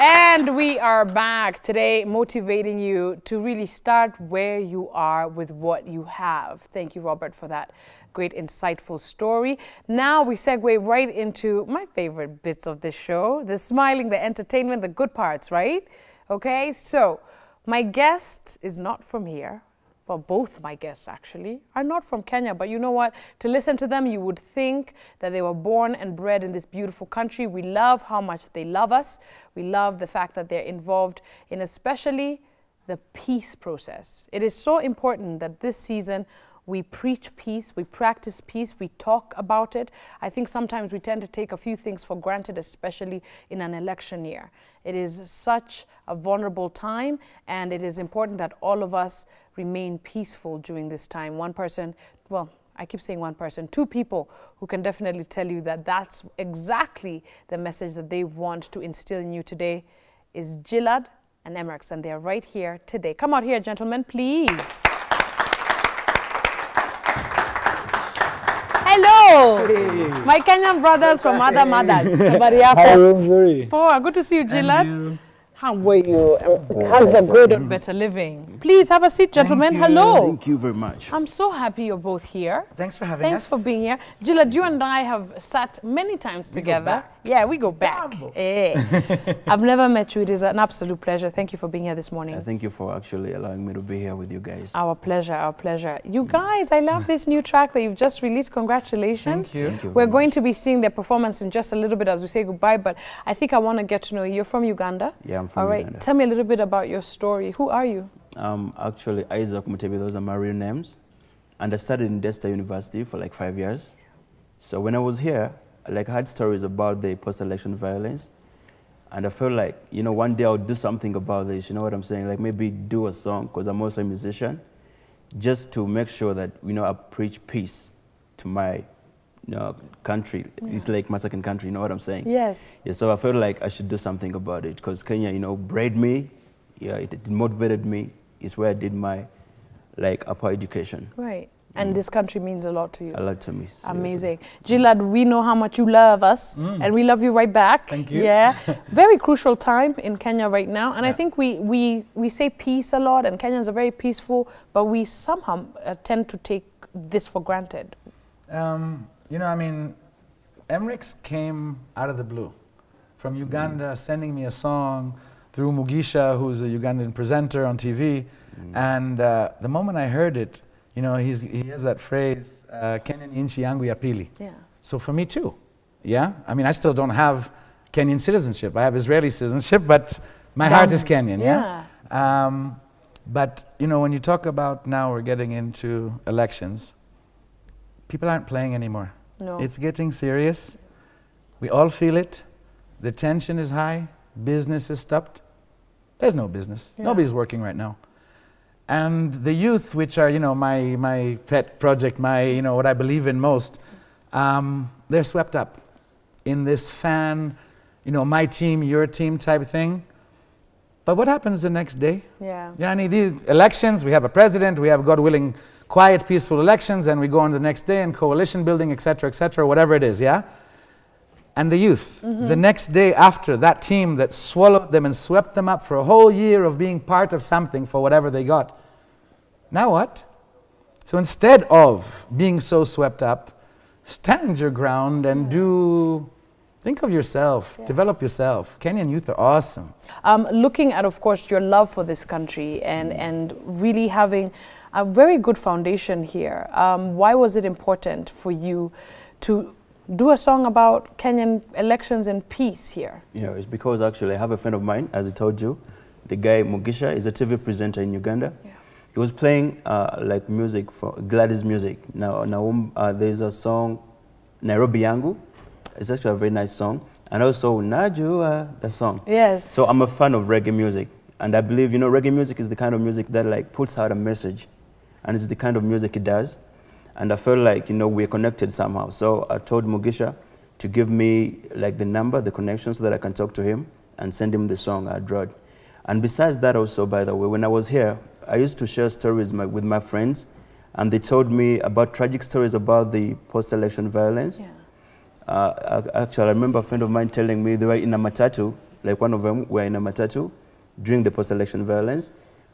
And we are back today, motivating you to really start where you are with what you have. Thank you, Robert, for that great, insightful story. Now we segue right into my favorite bits of this show, the smiling, the entertainment, the good parts, right? Okay, so my guest is not from here. Well, both my guests actually are not from Kenya, but you know what? To listen to them, you would think that they were born and bred in this beautiful country. We love how much they love us. We love the fact that they're involved in especially the peace process. It is so important that this season we preach peace, we practice peace, we talk about it. I think sometimes we tend to take a few things for granted, especially in an election year. It is such a vulnerable time, and it is important that all of us remain peaceful during this time. One person, well, I keep saying one person, two people who can definitely tell you that that's exactly the message that they want to instill in you today is Gilad and M-Rix, and they're right here today. Come out here, gentlemen, please. Hello, hey. My Kenyan brothers from other mothers. Hi, good to see you, Gilad. How were you? Hugs are good on better living. Please have a seat, gentlemen. Hello. Thank you very much. I'm so happy you're both here. Thanks for having us. Thanks for being here. Gilad, you and I have sat many times together. Yeah, we go back. I've never met you. It is an absolute pleasure. Thank you for being here this morning. Thank you for actually allowing me to be here with you guys. Our pleasure, our pleasure. You guys, I love this new track that you've just released. Congratulations. Thank you. Thank you We're going to be seeing their performance in just a little bit as we say goodbye, but I think I want to get to know you. You're from Uganda? Yeah, I'm from Uganda. Tell me a little bit about your story. Who are you? Actually, Isaac Mutebi, those are my real names. And I studied in Desta University for like 5 years. So when I was here, I had stories about the post-election violence. And I felt like, you know, one day I'll do something about this, you know what I'm saying? Like maybe do a song, because I'm also a musician, just to make sure that, you know, I preach peace to my country. Yeah. It's like my second country, you know what I'm saying? Yes. Yeah, so I felt like I should do something about it, because Kenya, you know, bred me. Yeah, it motivated me. It's where I did my, upper education. Right. And this country means a lot to you. A lot to me. Seriously. Amazing. Gilad, we know how much you love us, and we love you right back. Thank you. Yeah. Very crucial time in Kenya right now. And I think we say peace a lot, and Kenyans are very peaceful, but we somehow tend to take this for granted. You know, I mean, M-Rix came out of the blue. From Uganda, sending me a song through Mugisha, who's a Ugandan presenter on TV. And the moment I heard it, you know, he has that phrase, Kenya ni nchi yangu ya pili. Yeah. So for me too, yeah? I mean, I still don't have Kenyan citizenship. I have Israeli citizenship, but my heart is Kenyan, yeah? But, you know, when you talk about now we're getting into elections, people aren't playing anymore. No. It's getting serious. We all feel it. The tension is high. Business is stopped. There's no business. Yeah. Nobody's working right now. And the youth, which are, you know, my pet project, you know, what I believe in most, they're swept up in this fan, you know, my team, your team type thing. But what happens the next day? Yeah. Yani, these elections, we have a president, we have, God willing, quiet, peaceful elections, and we go on the next day and coalition building, etc., whatever it is, yeah? And the youth, the next day after, that team that swallowed them and swept them up for a whole year of being part of something for whatever they got. Now what? So instead of being so swept up, stand your ground and think of yourself, develop yourself. Kenyan youth are awesome. Looking at, of course, your love for this country and really having a very good foundation here, why was it important for you to do a song about Kenyan elections and peace here? Yeah, it's because actually I have a friend of mine, as I told you, the guy Mugisha is a TV presenter in Uganda. Yeah. He was playing music for Gladys music. Now there's a song, Nairobi Yangu. It's actually a very nice song. And also Najua, the song. Yes. So I'm a fan of reggae music. And I believe, you know, reggae music is the kind of music that puts out a message. And it's the kind of music it does. And I felt like, you know, we're connected somehow. So I told Mugisha to give me the number, the connection, so that I can talk to him and send him the song I wrote. And besides that also, by the way, when I was here, I used to share stories with my friends, and they told me about tragic stories about the post-election violence. Yeah. Actually, I remember a friend of mine telling me they were in a matatu like one of them were in a matatu during the post-election violence.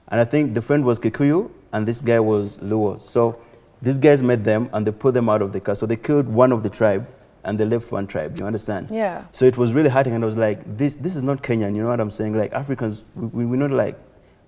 And I think the friend was Kikuyu and this guy was Luo. So these guys met them and they put them out of the car. So they killed one of the tribe and they left one tribe, you understand? Yeah. So it was really hurting and I was like, this is not Kenyan, you know what I'm saying? Like Africans, we're not like,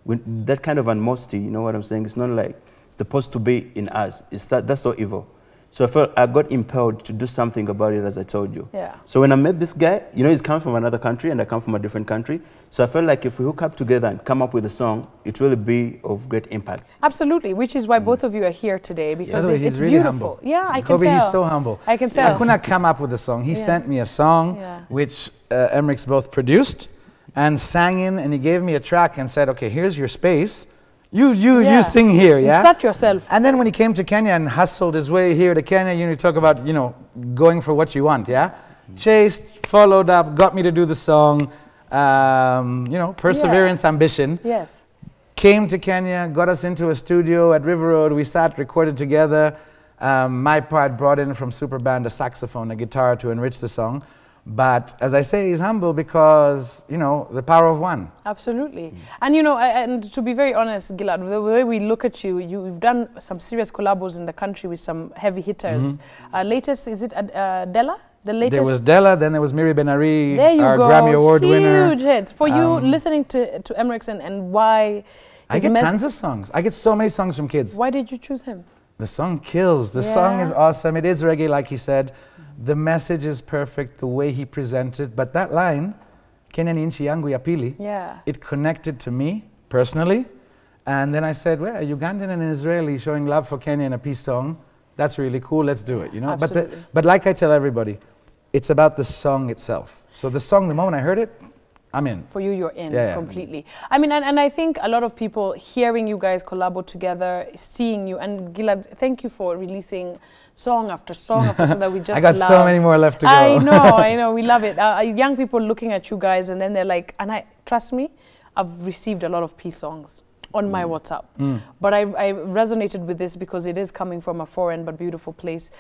that kind of animosity, you know what I'm saying? It's not like, it's supposed to be in us. That's so evil. So I felt I got impelled to do something about it, as I told you. Yeah. So when I met this guy, you know, he's come from another country and I come from a different country. So I felt like if we hook up together and come up with a song, it will be of great impact. Absolutely, which is why both of you are here today, because it's really beautiful. Humble. Yeah, I can Kobi, tell. he's so humble. I can tell. I could not come up with a song. He sent me a song, which M-Rix both produced and sang in, and he gave me a track and said, okay, here's your space. You sing here, yeah? Insert yourself. And then when he came to Kenya and hustled his way here to Kenya, you know, you talk about, you know, going for what you want, yeah? Chased, followed up, got me to do the song, you know, perseverance, ambition. Yes. Came to Kenya, got us into a studio at River Road. We sat, recorded together. My part brought in from Superband a saxophone, a guitar to enrich the song. But as I say, he's humble because, you know, the power of one. Absolutely. And, you know, and to be very honest, Gilad, the way we look at you, you've done some serious collabos in the country with some heavy hitters. Latest, is it Della? The latest? There was Della, then there was Miri Benari, there you our go. Grammy Award winner. Huge hits. For you, listening to M-Rix and why... I get tons of songs. I get so many songs from kids. Why did you choose him? The song kills. The song is awesome. It is reggae, like he said. The message is perfect, the way he presented. But that line, Kenya ni nchi yangu ya pili, it connected to me personally. And then I said, well, a Ugandan and an Israeli showing love for Kenya in a peace song, that's really cool, let's do it, you know? But like I tell everybody, it's about the song itself. So the song, the moment I heard it, I'm in. For you, you're in completely. I mean, and I think a lot of people hearing you guys collabo together, seeing you, and Gilad, thank you for releasing song after song after song that we just I got so many more left to go. I know, we love it. Young people looking at you guys and then they're like, and trust me, I've received a lot of peace songs on my WhatsApp. But I resonated with this because it is coming from a foreign but beautiful place.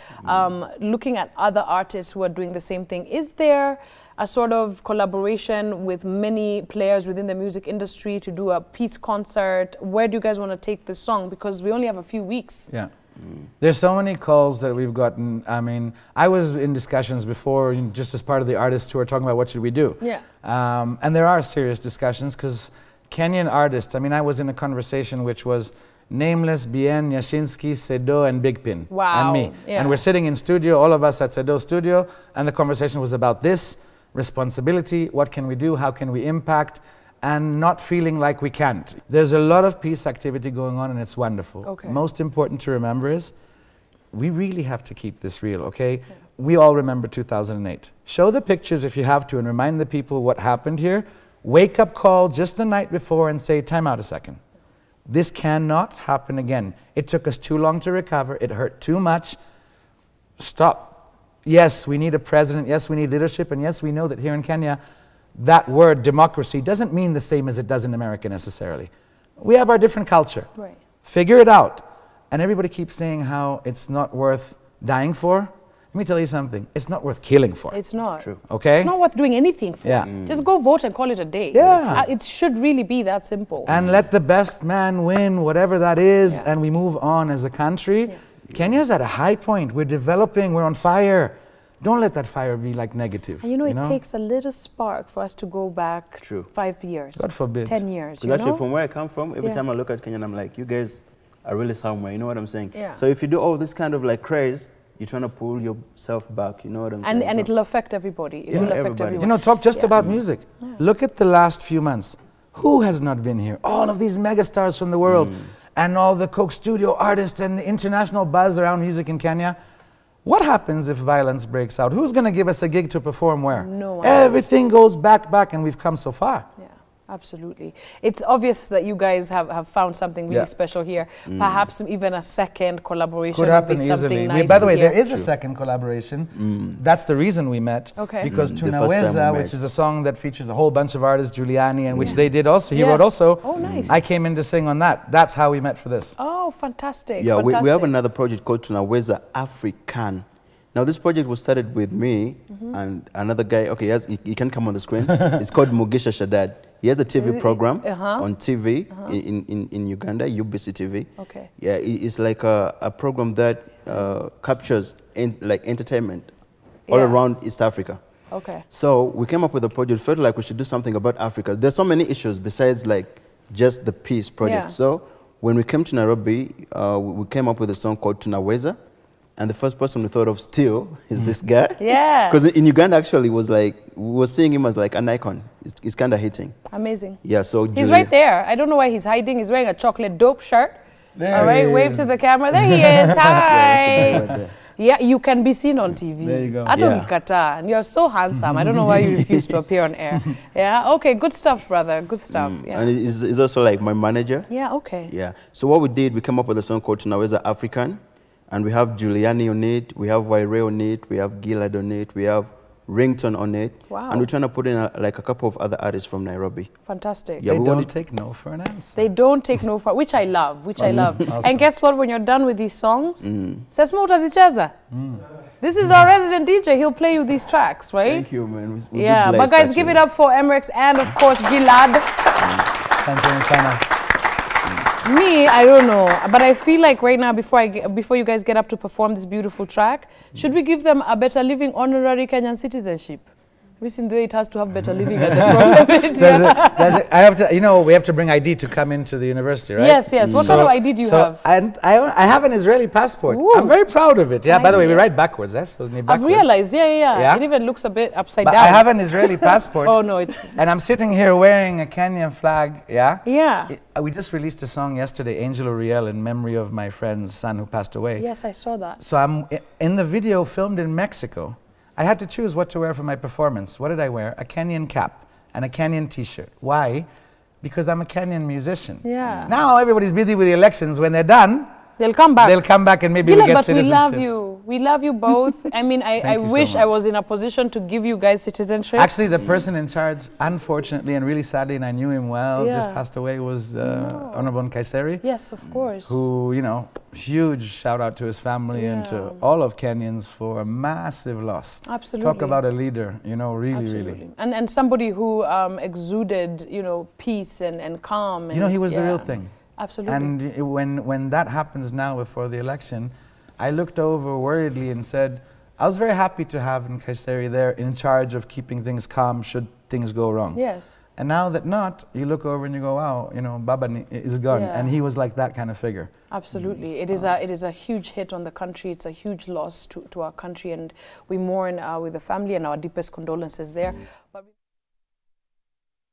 Looking at other artists who are doing the same thing, is there a sort of collaboration with many players within the music industry to do a peace concert? Where do you guys want to take this song? Because we only have a few weeks. Yeah. There's so many calls that we've gotten. I mean, I was in discussions before, you know, just as part of the artists who are talking about what should we do. Yeah. And there are serious discussions because Kenyan artists, I mean, I was in a conversation which was Nameless, Bien, Yashinsky, Sedo, and Big Pin. Wow. And me. Yeah. And we're sitting in studio, all of us at Sedo studio, and the conversation was about this responsibility, what can we do, how can we impact, and not feeling like we can't. There's a lot of peace activity going on and it's wonderful. Okay. Most important to remember is we really have to keep this real, okay? Yeah. We all remember 2008. Show the pictures if you have to and remind the people what happened here. Wake up call just the night before and say, time out a second. This cannot happen again. It took us too long to recover. It hurt too much. Stop. Yes, we need a president. Yes, we need leadership. And yes, we know that here in Kenya, that word democracy doesn't mean the same as it does in America necessarily. We have our different culture. Right. Figure it out. And everybody keeps saying how it's not worth dying for. Let me tell you something. It's not worth killing for. It's not. True. Okay? It's not worth doing anything for. Yeah. Just go vote and call it a day. Yeah. It should really be that simple. And let the best man win, whatever that is, and we move on as a country. Yeah. Kenya's at a high point. We're developing. We're on fire. Don't let that fire be like negative. And it takes a little spark for us to go back 5 years. God forbid. 10 years. Because actually, from where I come from, every time I look at Kenya, I'm like, you guys are really somewhere. You know what I'm saying? Yeah. So if you do all this kind of like craze, you're trying to pull yourself back. You know what I'm saying? And it'll affect everybody. It will affect everyone. You know, talk just about music. Yeah. Look at the last few months. Who has not been here? All of these megastars from the world. And all the Coke Studio artists and the international buzz around music in Kenya. What happens if violence breaks out? Who's going to give us a gig to perform where? No one. Everything goes back, and we've come so far. Yeah, absolutely. It's obvious that you guys have found something really special here. Perhaps even a second collaboration could happen would be something easily. nice. By the way, there is a second collaboration. That's the reason we met. Okay. Because Tunaweza, which is a song that features a whole bunch of artists, Giuliani, and which they did also. He wrote also. Oh, nice. I came in to sing on that. That's how we met for this. Oh, fantastic. Yeah, fantastic. we have another project called Tunaweza African. Now this project was started with me and another guy. Okay, he can come on the screen. It's called Mugisha Shaddad. He has a TV program on TV in Uganda, UBC TV. Okay. Yeah, it's like a program that captures like entertainment all around East Africa. Okay. So we came up with a project. Felt like we should do something about Africa. There's so many issues besides like just the peace project. Yeah. So when we came to Nairobi, we came up with a song called Tunaweza. And the first person we thought of still is this guy. Yeah. Because in Uganda, actually, was like, we were seeing him as like an icon. It's kind of hitting. Amazing. Yeah, so he's right there. I don't know why he's hiding. He's wearing a chocolate dope shirt. There all right, wave to the camera. There he is. Hi. Right, yeah, you can be seen on TV. There you go. And you're so handsome. I don't know why you refuse to appear on air. Yeah, okay, good stuff, brother. Good stuff. Yeah. And he's also like my manager. Yeah, okay. Yeah. So what we did, we came up with a song called Tunaweza African. And we have Giuliani on it, we have Waire on it, we have Gilad on it, we have Rington on it. Wow. And we're trying to put in like a couple of other artists from Nairobi. Fantastic. Yeah, they don't take no for an answer. They don't take no for, which I love, Awesome. And guess what, when you're done with these songs, Sesmo utazicheza. This is our resident DJ, he'll play you these tracks, right? Thank you, man. We're yeah, blessed, but guys, give it up for M-Rix and of course Gilad. Thank you, China. Me, I don't know, but I feel like right now, before you guys get up to perform this beautiful track, should we give them a better living honorary Kenyan citizenship? Recently, the way it has to have better living at the front of it. I have to, you know, we have to bring ID to come into the university, right? Yes, yes. What kind of ID do you have? And I have an Israeli passport. Ooh. I'm very proud of it. Yeah. Nice, By the way, we write backwards. Yes. I've realized. Yeah. It even looks a bit upside down. I have an Israeli passport. Oh no, it's. And I'm sitting here wearing a Kenyan flag. Yeah. Yeah. We just released a song yesterday, Angel Uriel, in memory of my friend's son who passed away. Yes, I saw that. So I'm in the video filmed in Mexico. I had to choose what to wear for my performance. What did I wear? A Kenyan cap and a Kenyan t-shirt. Why? Because I'm a Kenyan musician. Yeah. Now everybody's busy with the elections. When they're done, they'll come back. They'll come back and maybe Gilad, we'll get but citizenship. we love you. We love you both. I mean, I wish I was in a position to give you guys citizenship. Actually, the person in charge, unfortunately and really sadly, and I knew him well, just passed away, was Honorable Kaiseri. Yes, of course. Who, you know, huge shout out to his family and to all of Kenyans for a massive loss. Absolutely. Talk about a leader, you know, really. And somebody who exuded, you know, peace and calm. And you know, he was the real thing. Absolutely. And when that happens now before the election, I looked over worriedly and said, I was very happy to have Kaiseri there in charge of keeping things calm should things go wrong. Yes. And now that not, you look over and you go, wow, you know, Baba is gone. Yeah. And he was like that kind of figure. Absolutely. It is a huge hit on the country. It's a huge loss to our country, and we mourn with the family and our deepest condolences there. But